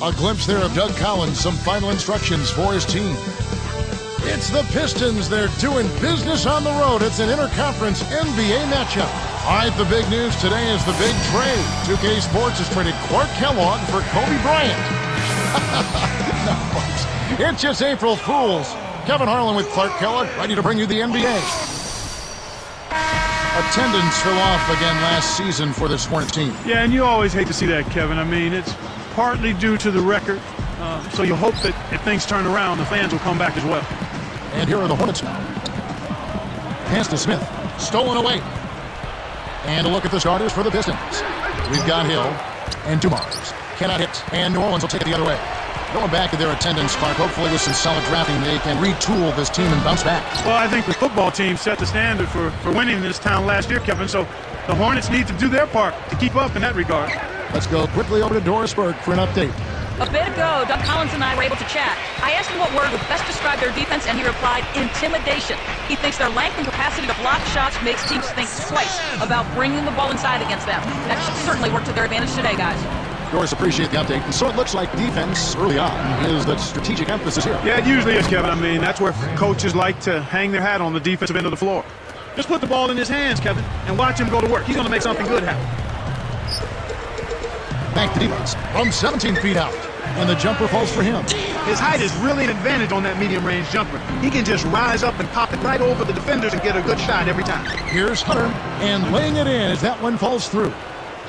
A glimpse there of Doug Collins, some final instructions for his team. It's the Pistons. They're doing business on the road. It's an interconference NBA matchup. All right, the big news today is the big trade. 2K Sports has traded Clark Kellogg for Kobe Bryant. No, folks, it's just April Fools. Kevin Harlan with Clark Kellogg, ready to bring you the NBA. Attendance fell off again last season for this Hornets team. Yeah, and you always hate to see that, Kevin. I mean, it's partly due to the record, so you hope that if things turn around, the fans will come back as well. And here are the Hornets now. Pass to Smith, stolen away. And a look at the starters for the Pistons. We've got Hill and Dumars. Cannot hit, and New Orleans will take it the other way. Going back to their attendance, Clark, hopefully with some solid drafting, they can retool this team and bounce back. Well, I think the football team set the standard for winning in this town last year, Kevin, so the Hornets need to do their part to keep up in that regard. Let's go quickly over to Doris Burke for an update. A bit ago, Doug Collins and I were able to chat. I asked him what word would best describe their defense, and he replied, intimidation. He thinks their length and capacity to block shots makes teams think twice about bringing the ball inside against them. That should certainly work to their advantage today, guys. Doris, appreciate the update. And so it looks like defense early on is the strategic emphasis here. Yeah, it usually is, Kevin. I mean, that's where coaches like to hang their hat on the defensive end of the floor. Just put the ball in his hands, Kevin, and watch him go to work. He's going to make something good happen. Back to Divac from 17 feet out. And the jumper falls for him. His height is really an advantage on that medium-range jumper. He can just rise up and pop it right over the defenders and get a good shot every time. Here's Hunter, and laying it in as that one falls through.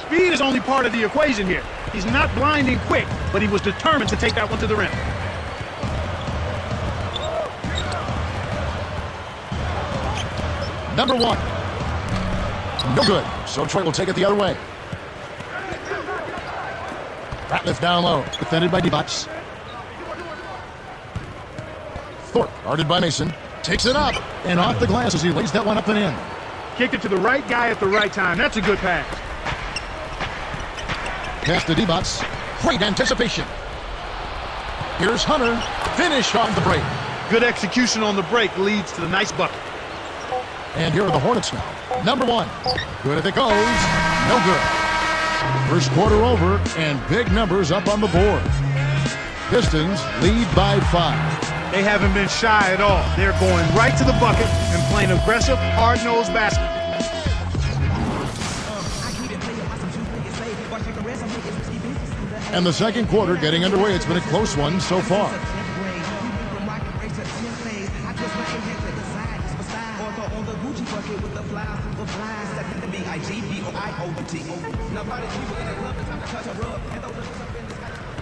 Speed is only part of the equation here. He's not blinding quick, but he was determined to take that one to the rim. Number one. No good. So Troy will take it the other way. Ratliff down low, defended by Divac. Thorpe, guarded by Mason, takes it up, and off the glass as he lays that one up and in. Kicked it to the right guy at the right time. That's a good pass. Pass to Divac. Great anticipation. Here's Hunter, finish on the break. Good execution on the break leads to the nice bucket. And here are the Hornets now. Number one. Good if it goes. No good. First quarter over, and big numbers up on the board. Pistons lead by 5. They haven't been shy at all. They're going right to the bucket and playing aggressive, hard-nosed basketball. And the second quarter getting underway. It's been a close one so far.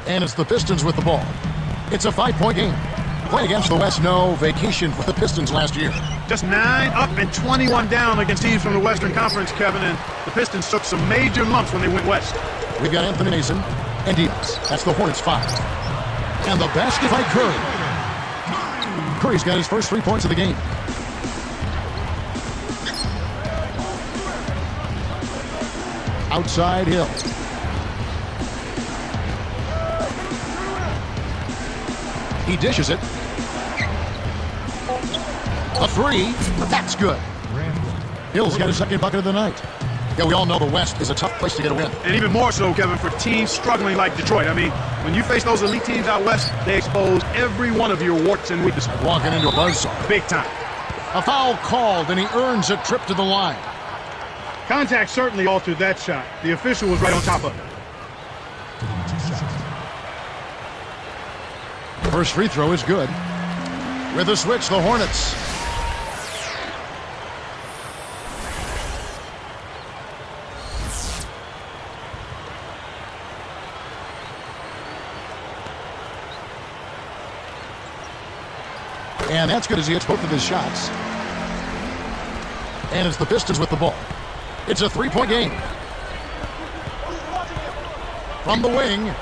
And it's the Pistons with the ball. It's a 5-point game. Play against the West, no vacation for the Pistons last year. Just 9 up and 21 down against teams from the Western Conference, Kevin, and the Pistons took some major lumps when they went west. We've got Anthony Mason and Divac. That's the Hornets 5. And the basket by Curry. Curry's got his first 3 points of the game. Outside Hill. He dishes it. A 3. That's good. Hill's got his second bucket of the night. Yeah, we all know the West is a tough place to get a win. And even more so, Kevin, for teams struggling like Detroit. I mean, when you face those elite teams out West, they expose every one of your warts and weaknesses. Walking into a buzzsaw. Big time. A foul called, and he earns a trip to the line. Contact certainly altered that shot. The official was right on top of it. First free throw is good. With a switch, the Hornets. And that's good as he hits both of his shots. And it's the Pistons with the ball. It's a 3-point game. From the wing.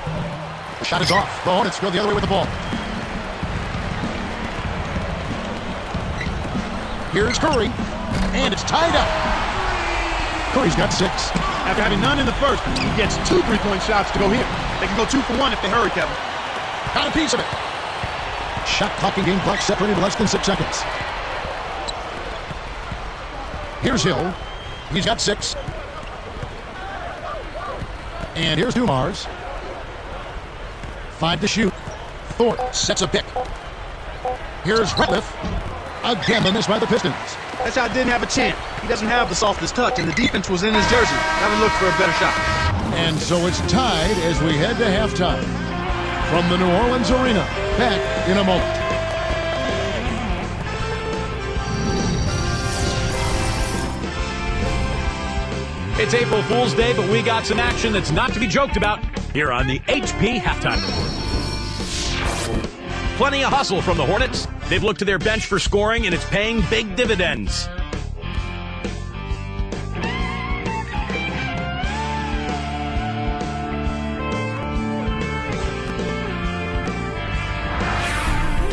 The shot is off. The Hornets go the other way with the ball. Here's Curry. And it's tied up. Curry's got 6. After having none in the first, he gets 2 3-point shots to go here. They can go 2 for 1 if they hurry, Kevin. Got a piece of it. Shot clock and game clock separated less than 6 seconds. Here's Hill. He's got 6. And here's Dumars. 5 to shoot. Thorpe sets a pick. Here's Ratliff. Again, the miss by the Pistons. That shot didn't have a chance. He doesn't have the softest touch, and the defense was in his jersey. Gotta look for a better shot. And so it's tied as we head to halftime. From the New Orleans Arena, back in a moment. It's April Fool's Day, but we got some action that's not to be joked about here on the HP Halftime Report. Plenty of hustle from the Hornets. They've looked to their bench for scoring, and it's paying big dividends.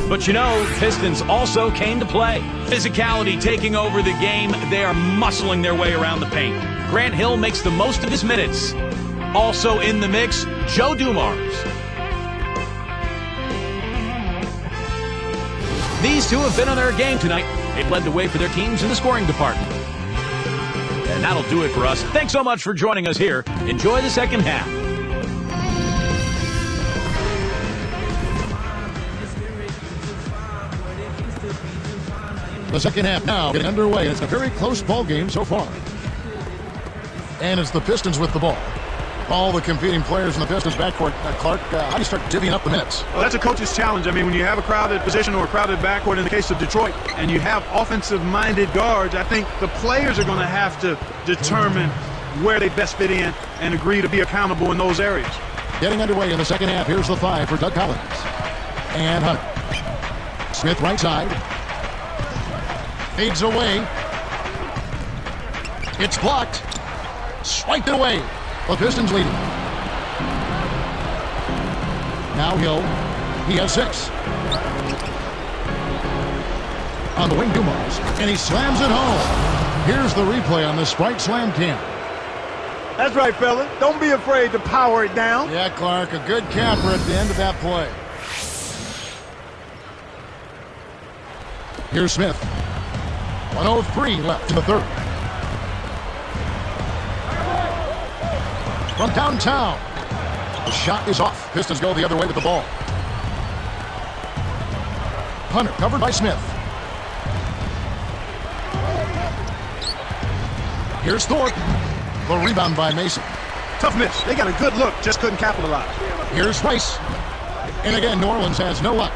But you know, Pistons also came to play. Physicality taking over the game. They are muscling their way around the paint. Grant Hill makes the most of his minutes. Also in the mix, Joe Dumars. These two have been on their game tonight. They've led the way for their teams in the scoring department. And that'll do it for us. Thanks so much for joining us here. Enjoy the second half. The second half now getting underway, and it's a very close ball game so far. And it's the Pistons with the ball. All the competing players in the Pistons backcourt. Clark, how do you start divvying up the minutes? Well, that's a coach's challenge. I mean, when you have a crowded position or a crowded backcourt in the case of Detroit, and you have offensive-minded guards, I think the players are going to have to determine where they best fit in and agree to be accountable in those areas. Getting underway in the second half. Here's the 5 for Doug Collins. And Hunter. Smith right side. Fades away. It's blocked. Swiped it away. The Pistons leading. Now Hill. He has 6. On the wing, Dumars. And he slams it home. Here's the replay on the Sprite Slam cam. That's right, fella. Don't be afraid to power it down. Yeah, Clark, a good capper at the end of that play. Here's Smith. 1:03 left in the third. From downtown. The shot is off. Pistons go the other way with the ball. Hunter covered by Smith. Here's Thorpe. The rebound by Mason. Tough miss. They got a good look, just couldn't capitalize. Here's Rice. And again, New Orleans has no luck.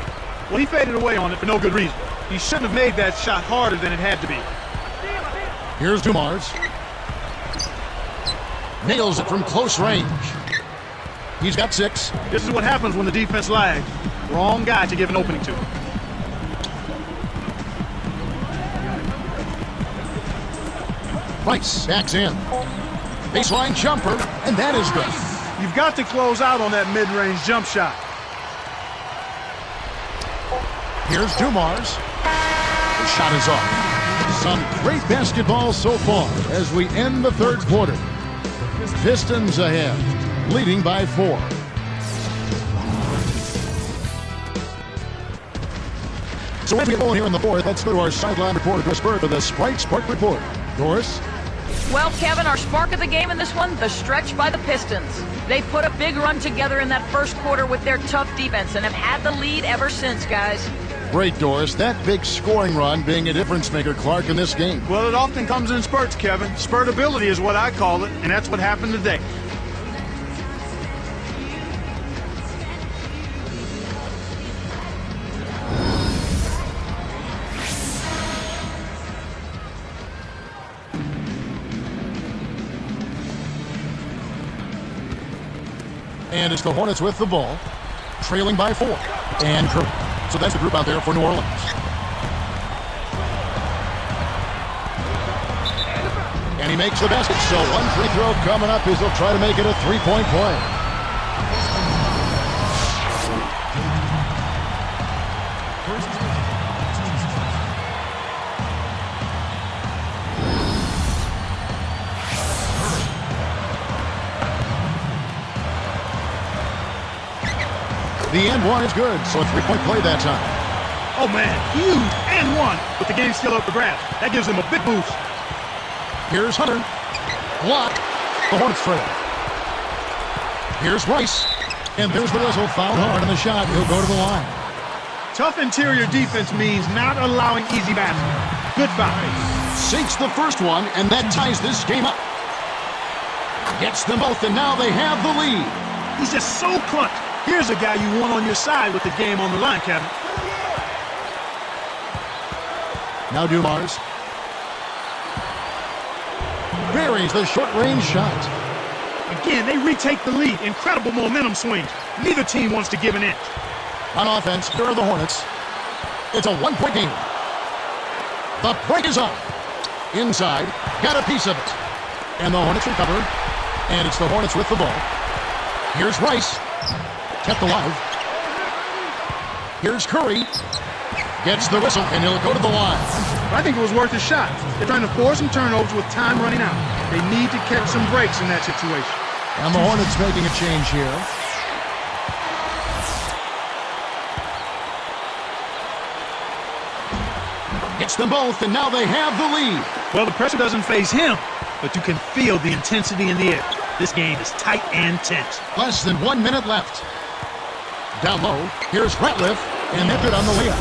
Well, he faded away on it for no good reason. He shouldn't have made that shot harder than it had to be. Here's Dumars. Nails it from close range. He's got 6. This is what happens when the defense lags. Wrong guy to give an opening to. Rice backs in. Baseline jumper, and that is good. You've got to close out on that mid-range jump shot. Here's Dumars. The shot is off. Some great basketball so far as we end the third quarter. Pistons ahead, leading by 4. So as we get going here in the fourth, let's go to our sideline reporter, Doris Bird, for the Sprite Spark Report. Doris? Well, Kevin, our spark of the game in this one, the stretch by the Pistons. They put a big run together in that first quarter with their tough defense and have had the lead ever since, guys. Great, Doris. That big scoring run being a difference maker, Clark, in this game. Well, it often comes in spurts, Kevin. Spurtability is what I call it, and that's what happened today. And it's the Hornets with the ball, trailing by 4. And Curry. So that's the group out there for New Orleans. And he makes the basket. So one free throw coming up as they'll try to make it a 3-point play. The and one is good, so a 3-point play that time. Oh, man, huge and one, with the game still up for grabs. That gives them a big boost. Here's Hunter. Block. The Hornets trail. Here's Rice. And there's the whistle. Foul hard on the shot. He'll go to the line. Tough interior defense means not allowing easy baskets. Good foul. Sinks the first one, and that ties this game up. Gets them both, and now they have the lead. He's just so clutch. Here's a guy you want on your side with the game on the line, Kevin. Now Dumars. Buries the short-range shot. Again, they retake the lead. Incredible momentum swing. Neither team wants to give an inch. On offense, here are the Hornets. It's a one-point game. The break is up. Inside, got a piece of it. And the Hornets recover. And it's the Hornets with the ball. Here's Rice. Kept alive. Here's Curry. Gets the whistle, and he'll go to the line. I think it was worth a shot. They're trying to force some turnovers with time running out. They need to catch some breaks in that situation. And the Hornets making a change here. Gets them both, and now they have the lead. Well, the pressure doesn't phase him, but you can feel the intensity in the air. This game is tight and tense. Less than 1 minute left. Down low, here's Ratliff, and they're good on the layup.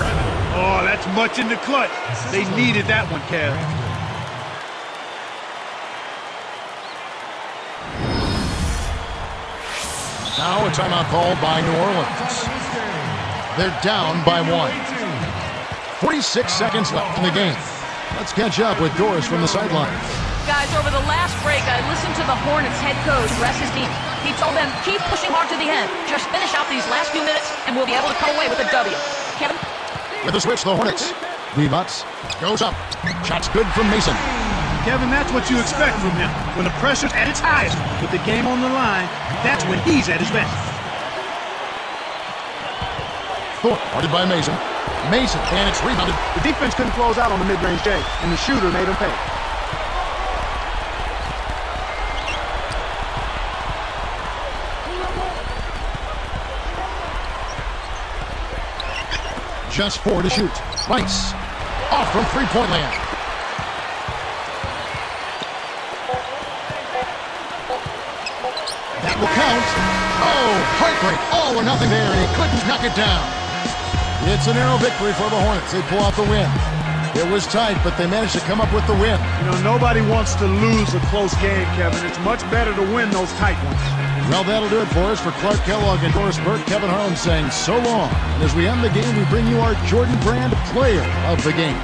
Oh, that's much in the clutch. They needed that one, Kev. Now a timeout called by New Orleans. They're down by 1. 46 seconds left in the game. Let's catch up with Doris from the sideline. Guys, over the last break, I listened to the Hornets head coach rest his team. He told them, keep pushing hard to the end. Just finish out these last few minutes, and we'll be able to come away with a W. Kevin? With the switch, the Hornets. D-Butts goes up. Shot's good from Mason. Kevin, that's what you expect from him. When the pressure's at its highest, with the game on the line, that's when he's at his best. Thorpe, guarded by Mason. Mason, and it's rebounded. The defense couldn't close out on the mid-range game, and the shooter made him pay. Just 4 to shoot. Rice. Off from three-point land. That will count. Oh, heartbreak. All or nothing there, and he couldn't knock it down. It's a narrow victory for the Hornets. They pull out the win. It was tight, but they managed to come up with the win. You know, nobody wants to lose a close game, Kevin. It's much better to win those tight ones. Well, that'll do it for us. For Clark Kellogg and Doris Burke, Kevin Harlan saying so long. And as we end the game, we bring you our Jordan Brand Player of the Game.